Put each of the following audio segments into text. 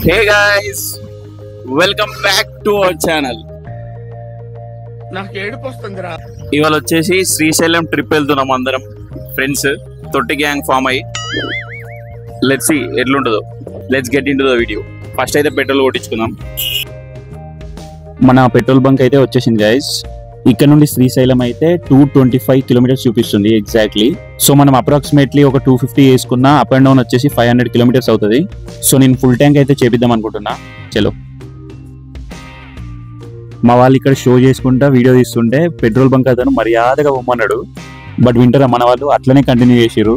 Hey guys, welcome back to our channel. నాకు ఏడుపు వస్తుందిరా. ఇవాళ వచ్చేసి శ్రీశైలం ట్రిప్ వెళ్తున్నాం అందరం ఫ్రెండ్స్, తొట్టి గ్యాంగ్ ఫామ్ అయ్యి. లెట్స్ సీ ఎట్లుంటుందో. Let's get in to the video. First అయితే పెట్రోల్ కొట్టించుకుందాం. మన పెట్రోల్ బంక్ అయితే వచ్చేసింది గైస్. ఇక్కడ నుండి శ్రీశైలం అయితే 225 కిలోమీటర్స్ చూపిస్తుంది ఎగ్జాక్ట్లీ. సో మనం అప్రాక్సిమేట్లీ ఒక 250 వేసుకున్న అప్ అండ్ డౌన్ వచ్చేసి 500 కిలోమీటర్స్ అవుతుంది. సో నేను ఫుల్ ట్యాంక్ అయితే చేపిద్దాం అనుకుంటున్నా. చలో. మా వాళ్ళు ఇక్కడ షో చేసుకుంటా వీడియో తీస్తుంటే పెట్రోల్ బంక్ అతను మర్యాదగా పొమ్మన్నాడు. బట్ వింటరా, మన వాళ్ళు అట్లనే కంటిన్యూ చేసిర్రు.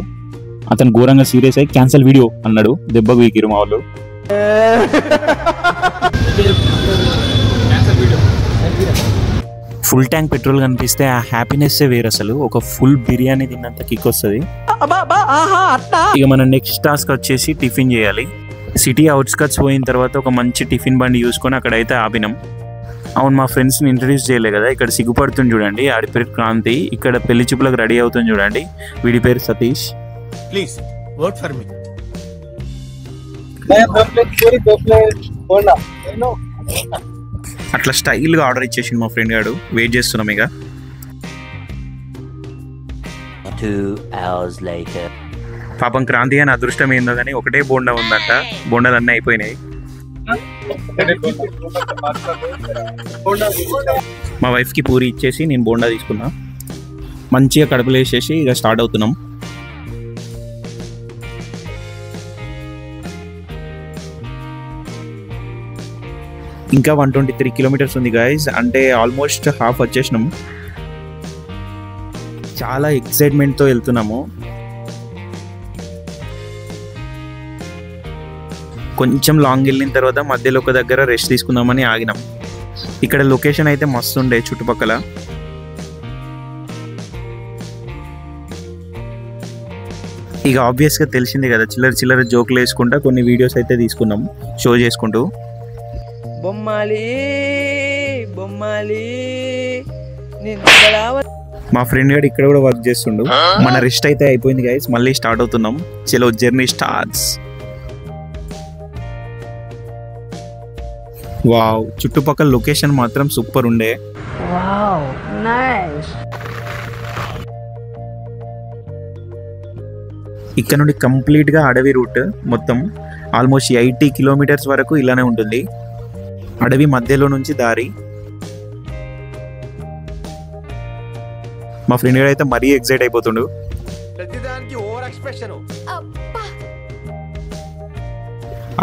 అతను ఘోరంగా సీరియస్ అయ్యి క్యాన్సల్ వీడియో అన్నాడు. దెబ్బకు వీకిరు మా వాళ్ళు. ఫుల్ ట్యాంక్ పెట్రోల్ కనిపిస్తే ఆ హ్యాపీనెస్ వేరు అసలు. ఒక ఫుల్ బిర్యానీ తిన్నంత కిక్ వస్తుంది. ఇక మన నెక్స్ట్ టాస్క్ వచ్చేసి టిఫిన్ చేయాలి. సిటీ అవుట్స్కట్స్ పోయిన తర్వాత ఒక మంచి టిఫిన్ బండి చూసుకొని అక్కడైతే ఆపినాం. అవును, మా ఫ్రెండ్స్ని ఇంట్రడ్యూస్ చేయలే కదా. ఇక్కడ సిగ్గుపడుతుంది చూడండి. ఆడి పేరు క్రాంతి. ఇక్కడ పెళ్లి చూపులకు రెడీ అవుతుంది చూడండి. వీడి పేరు Satish. Please work for me. అట్లా స్టైల్గా ఆర్డర్ ఇచ్చేసింది మా ఫ్రెండ్ గాడు. వెయిట్ చేస్తున్నాం ఇక. 2 hours later. పాపం క్రాంతి అని అదృష్టం ఏందో కానీ ఒకటే బోండా ఉందంట. బోండాలు అన్నీ అయిపోయినాయి. మా వైఫ్కి పూరి ఇచ్చేసి నేను బోండా తీసుకున్నా. మంచిగా కడుపులో వేసేసి ఇక స్టార్ట్ అవుతున్నాం. ఇంకా 123 కిలోమీటర్స్ ఉంది గైజ్. అంటే ఆల్మోస్ట్ హాఫ్ వచ్చేసినాం. చాలా ఎక్సైట్మెంట్తో వెళ్తున్నాము. కొంచెం లాంగ్ వెళ్ళిన తర్వాత మధ్యలో ఒక దగ్గర రెస్ట్ తీసుకుందామని ఆగినాం. ఇక్కడ లొకేషన్ అయితే మస్తు ఉండే చుట్టుపక్కల. ఇక ఆబ్వియస్గా తెలిసింది కదా, చిల్లర జోకులు వేసుకుంటా కొన్ని వీడియోస్ అయితే తీసుకున్నాం షో చేసుకుంటూ. బొమ్మాలి బొమ్మాలి. మా ఫ్రెండ్ గారు ఇక్కడ కూడా వర్క్ చేస్తుండు. మన రెస్ట్ అయితే అయిపోయింది గైస్. మళ్ళీ స్టార్ట్ అవుతున్నాం. చలో, జర్నీ స్టార్ట్స్. వావ్, చుట్టుపక్కల లొకేషన్ మాత్రం సూపర్ ఉండే. Wow, nice. ఇక్కడ నుండి కంప్లీట్ గా అడవి రూట్. మొత్తం ఆల్మోస్ట్ 80 కిలోమీటర్స్ వరకు ఇలానే ఉంటుంది. అడవి మధ్యలో నుంచి దారి. మా ఫ్రెండ్ గారు అయితే మరీ ఎక్సైట్ అయిపోతుండు. ప్రతిదానికి ఓవర్ ఎక్స్ప్రెషన్.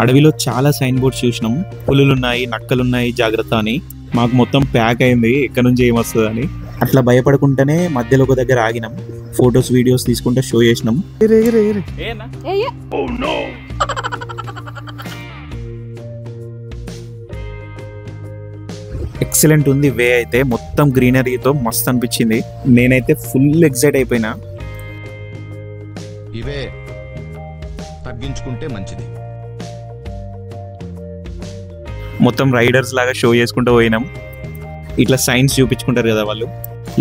అడవిలో చాలా సైన్ బోర్డ్స్ చూసినాం. పులులున్నాయి, నక్కలున్నాయి, జాగ్రత్త అని. మాకు మొత్తం ప్యాక్ అయింది ఎక్కడి నుంచి ఏమొస్తుంది అని. అట్లా భయపడకుండానే మధ్యలో ఒక దగ్గర ఆగినాం. ఫొటోస్ వీడియోస్ తీసుకుంటే షో చేసినాం. ఎక్సలెంట్ ఉంది వే అయితే. మొత్తం గ్రీనరీతో మస్త్ అనిపించింది. నేనైతే ఫుల్ ఎక్సైట్ అయిపోయినా. ఇవే తగ్గించుకుంటే మంచిది. మొత్తం రైడర్స్ లాగా షో చేసుకుంటూ పోయినాం. ఇట్లా సైన్స్ చూపించుకుంటారు కదా వాళ్ళు,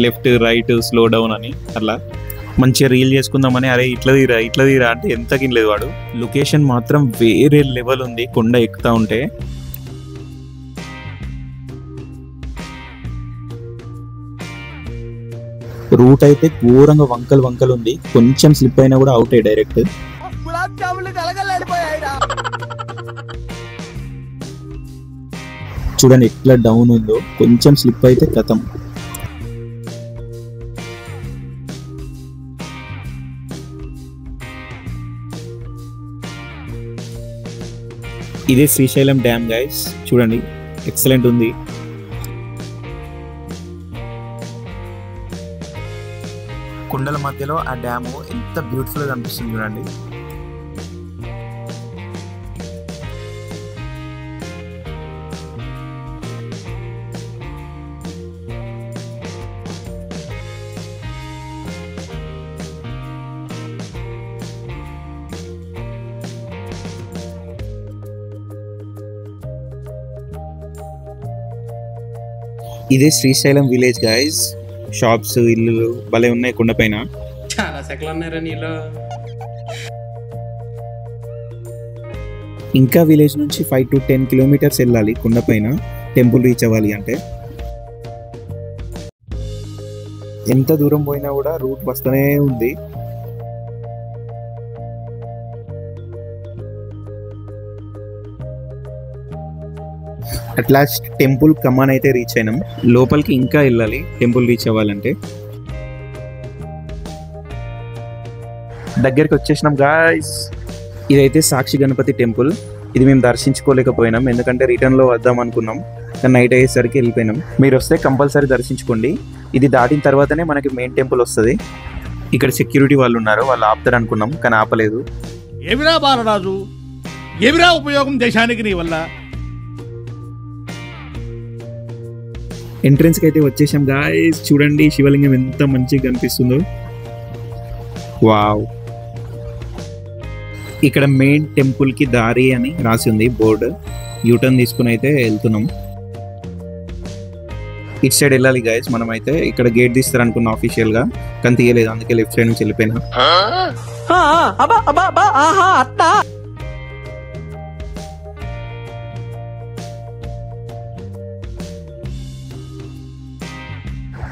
లెఫ్ట్ రైట్ స్లో డౌన్ అని. అట్లా మంచిగా రీల్ చేసుకుందామని, అరే ఇట్లా తీరా అంటే ఎంత కినలేదు వాడు. లొకేషన్ మాత్రం వేరే లెవెల్ ఉంది. కొండ ఎక్కుతా ఉంటే రూట్ అయితే ఘోరంగా వంకలు ఉంది. కొంచెం స్లిప్ అయినా కూడా అవుట్ అయ్యి డైరెక్ట్. గులాబ్ జాములు కలగలేడిపోయాయిరా. చూడండి ఎట్లా డౌన్ ఉందో. కొంచెం స్లిప్ అయితే కథం. ఇదే శ్రీశైలం డ్యామ్ గైస్. చూడండి ఎక్సలెంట్ ఉంది. కొండల మధ్యలో ఆ డ్యాము ఎంత బ్యూటిఫుల్ గా అనిపిస్తుంది చూడండి. ఇదే శ్రీశైలం విలేజ్ గైస్. షాప్స్, ఇల్లు భలే ఉన్నాయి కొండపైన. చాలా సెకలు ఉన్నారా నీలో. ఇంకా విలేజ్ నుంచి 5 to 10 కిలోమీటర్స్ వెళ్ళాలి కొండపైన టెంపుల్ రీచ్ అవ్వాలి అంటే. ఎంత దూరం పోయినా కూడా రూట్ వస్తూనే ఉంది. అట్ లాస్ట్ టెంపుల్ కమాన్ అయితే రీచ్ అయినాం. లోపలికి ఇంకా వెళ్ళాలి టెంపుల్ రీచ్ అవ్వాలంటే. దగ్గరికి వచ్చేసినాం గాయ్స్. ఇదైతే సాక్షి గణపతి టెంపుల్. ఇది మేము దర్శించుకోలేకపోయినాం ఎందుకంటే రిటర్న్లో వద్దాం అనుకున్నాం, కానీ నైట్ అయ్యేసరికి వెళ్ళిపోయినాం. మీరు వస్తే కంపల్సరీ దర్శించుకోండి. ఇది దాటిన తర్వాతనే మనకి మెయిన్ టెంపుల్ వస్తుంది. ఇక్కడ సెక్యూరిటీ వాళ్ళు ఉన్నారు, వాళ్ళు ఆపుతారు అనుకున్నాం కానీ ఆపలేదు. ఏమిరా బాలరాజు, ఏమిరా ఉపయోగం దేశానికి నీ వల్ల? ఎంట్రన్స్కి అయితే వచ్చేసాం గాయ్స్. చూడండి శివలింగం ఎంత మంచిగా కనిపిస్తుందో. వావ్. ఇక్కడ మెయిన్ టెంపుల్కి దారి అని రాసి ఉంది బోర్డు. యూటర్న్ తీసుకుని అయితే వెళ్తున్నాం. ఇటు సైడ్ వెళ్ళాలి గాయస్. మనం అయితే ఇక్కడ గేట్ తీస్తారు అనుకున్నాం ఆఫీషియల్గా, కానీ తీయలేదు, అందుకే లెఫ్ట్ సైడ్ నుంచి వెళ్ళిపోయినా.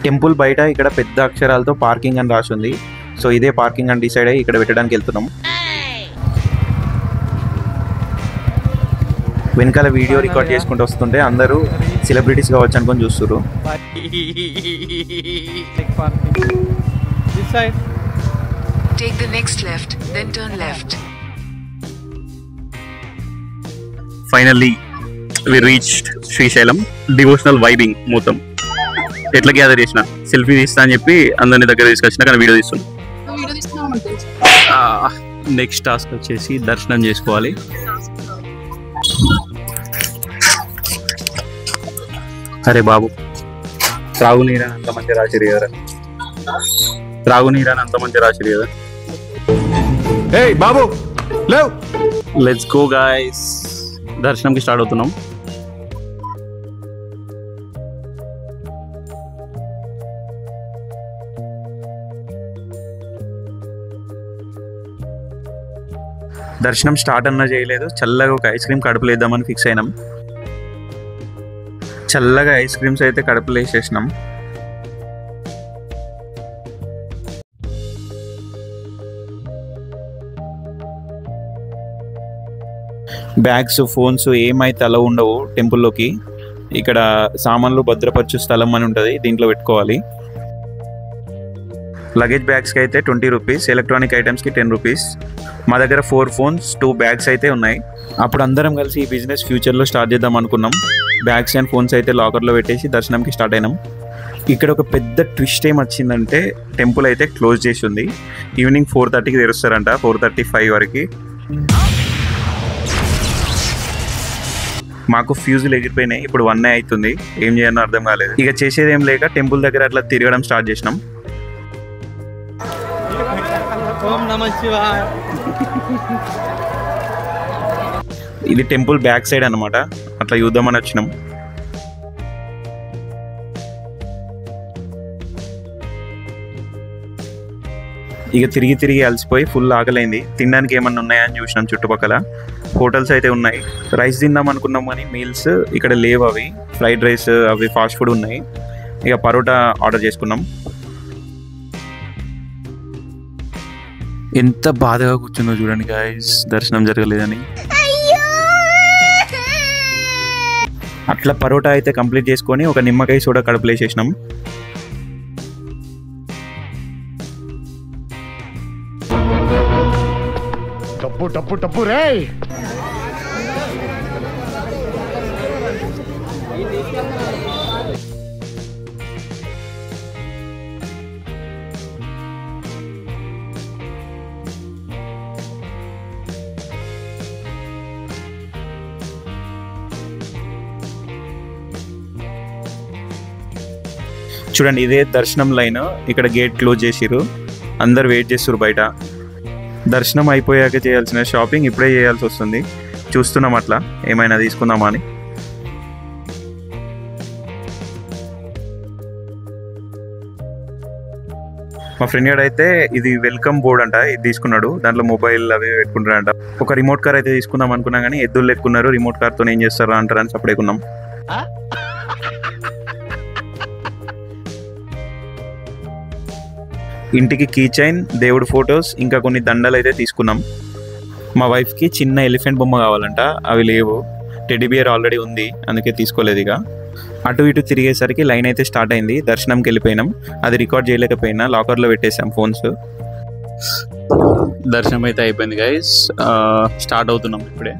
టెంపుల్ బయట ఇక్కడ పెద్ద అక్షరాలతో పార్కింగ్ అని రాసి ఉంది. సో ఇదే పార్కింగ్ అని డిసైడ్ అయ్యి ఇక్కడ పెట్టడానికి వెళ్తున్నాం. వెనకాల వీడియో రికార్డ్ చేసుకుంటూ వస్తుంటే అందరూ సెలబ్రిటీస్ కావచ్చు అనుకొని చూస్తారు. Take the next left, then turn left. Finally we reached Srisailam. Devotional vibing మొత్తం ఎట్లా గ్యాదర్ చేసిన సెల్ఫీ తీస్తా అని చెప్పి అందరిని దగ్గర తీసుకొచ్చిన, కానీ వీడియో తీస్తున్నా. నెక్స్ట్ టాస్క్ వచ్చేసి దర్శనం చేసుకోవాలి. అరే బాబు, త్రాగునీరని అంత మంచి రాసిరు కదా, త్రాగునీరని అంత మంచి రాసిరు కదా. బాబు లేవ్. Let's go guys. దర్శనంకి స్టార్ట్ అవుతున్నాం. దర్శనం స్టార్ట్ అన్నా చేయలేదు, చల్లగా ఒక ఐస్ క్రీమ్ కడుపులో వేద్దామని ఫిక్స్ అయినాం. చల్లగా ఐస్ క్రీమ్స్ అయితే కడుపులో వేసేసినాం. బ్యాగ్స్, ఫోన్స్ ఏమైతే అలా ఉండవు టెంపుల్లోకి. ఇక్కడ సామాన్లు భద్రపరచు స్థలం అని ఉంటుంది, దీంట్లో పెట్టుకోవాలి. లగేజ్ బ్యాగ్స్కి అయితే 20 రూపీస్, ఎలక్ట్రానిక్ ఐటమ్స్కి 10 రూపీస్. మా దగ్గర 4 phones 2 బ్యాగ్స్ అయితే ఉన్నాయి. అప్పుడు అందరం కలిసి ఈ బిజినెస్ ఫ్యూచర్లో స్టార్ట్ చేద్దాం అనుకున్నాం. బ్యాగ్స్ అండ్ ఫోన్స్ అయితే లాకర్లో పెట్టేసి దర్శనంకి స్టార్ట్ అయినాం. ఇక్కడ ఒక పెద్ద ట్విస్ట్ ఏం వచ్చిందంటే టెంపుల్ అయితే క్లోజ్ చేసి ఉంది. ఈవినింగ్ 4:30కి తెరుస్తారంట, 4:35 వరకు. మాకు ఫ్యూజులు ఎగిరిపోయినాయి. ఇప్పుడు 1 అవుతుంది, ఏం చేయాలో అర్థం కాలేదు. ఇక చేసేది ఏం లేక టెంపుల్ దగ్గర అట్లా తిరగడం స్టార్ట్ చేసినాం. ఇది టెంపుల్ బ్యాక్ సైడ్ అన్నమాట, అట్లా చూద్దామని వచ్చినాం. ఇక తిరిగి తిరిగి అలసిపోయి ఫుల్ ఆకలైంది. తినడానికి ఏమన్నా ఉన్నాయా అని చూసినాం. చుట్టుపక్కల హోటల్స్ అయితే ఉన్నాయి. రైస్ తిందాం అనుకున్నాం కానీ మీల్స్ ఇక్కడ లేవు. అవి ఫ్రైడ్ రైస్ అవి ఫాస్ట్ ఫుడ్ ఉన్నాయి. ఇక పరోటా ఆర్డర్ చేసుకున్నాం. ఎంత బాధగా కూర్చుందో చూడండి గాయ్స్, దర్శనం జరగలేదని. అట్లా పరోటా అయితే కంప్లీట్ చేసుకొని ఒక నిమ్మకాయ సోడా కడుపులో వేసేసినాం. టప్పు టప్పు టప్పు రే. చూడండి ఇదే దర్శనం లైన్. ఇక్కడ గేట్ క్లోజ్ చేసిరు, అందరు వెయిట్ చేస్తారు బయట. దర్శనం అయిపోయాక చేయాల్సిన షాపింగ్ ఇప్పుడే చేయాల్సి వస్తుంది. చూస్తున్నాం అట్లా ఏమైనా తీసుకుందామా అని. మా ఫ్రెండ్ గారు అయితే ఇది వెల్కమ్ బోర్డ్ అంట, ఇది తీసుకున్నాడు. దాంట్లో మొబైల్ అవి పెట్టుకుంటారంట. ఒక రిమోట్ కార్ అయితే తీసుకుందాం అనుకున్నా కానీ ఎద్దులు ఎక్కున్నారు, రిమోట్ కార్ తో ఏం చేస్తారా అంటారని సపడేకున్నాం. ఇంటికి కీ చైన్, దేవుడు ఫొటోస్, ఇంకా కొన్ని దండలు అయితే తీసుకున్నాం. మా వైఫ్కి చిన్న ఎలిఫెంట్ బొమ్మ కావాలంట, అవి లేవు. టెడ్డీ బియర్ ఆల్రెడీ ఉంది, అందుకే తీసుకోలేదు. ఇక అటు ఇటు తిరిగేసరికి లైన్ అయితే స్టార్ట్ అయింది. దర్శనంకి వెళ్ళిపోయినాం, అది రికార్డ్ చేయలేకపోయినా లాకర్లో పెట్టేసాం ఫోన్స్. దర్శనం అయితే అయిపోయింది గైస్, స్టార్ట్ అవుతున్నాం ఇప్పుడే.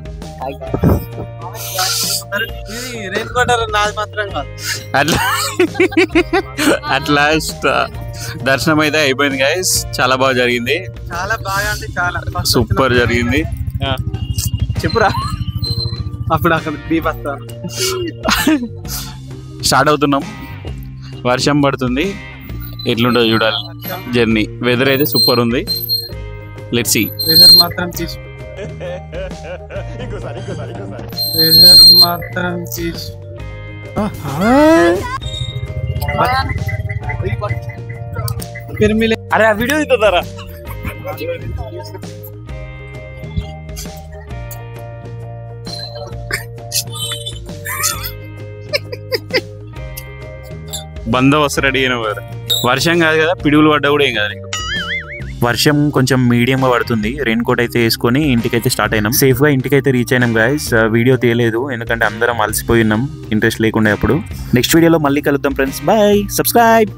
అట్లా దర్శనం అయితే అయిపోయింది గైస్, చాలా బాగా జరిగింది. చాలా బాగా అంటే చాలా సూపర్ జరిగింది. చెప్పురా. అప్పుడు అక్కడ దీపస్తాను స్టార్ట్ అవుతున్నాం. వర్షం పడుతుంది, ఎట్లుంటుందో చూడాలి జర్నీ. వెదర్ అయితే సూపర్ ఉంది. Let's see. వెదర్ మాత్రం అరే ఆ వీడియో తీస్తారా? బందోబస్తు రెడీ అయిన వర్షం కాదు కదా, పిడుగులు పడ్డా కూడా ఏం కాదు. వర్షం కొంచెం మీడియంగా పడుతుంది. రెయిన్ కోట్ అయితే వేసుకొని ఇంటికైతే స్టార్ట్ అయినాం. సేఫ్గా ఇంటికైతే రీచ్ అయినాం గైస్. వీడియో తీయలేదు ఎందుకంటే అందరం అలసిపోయి ఉన్నాం, ఇంట్రెస్ట్ లేకుండా. అప్పుడు నెక్స్ట్ వీడియోలో మళ్ళీ కలుద్దాం ఫ్రెండ్స్. Bye, subscribe.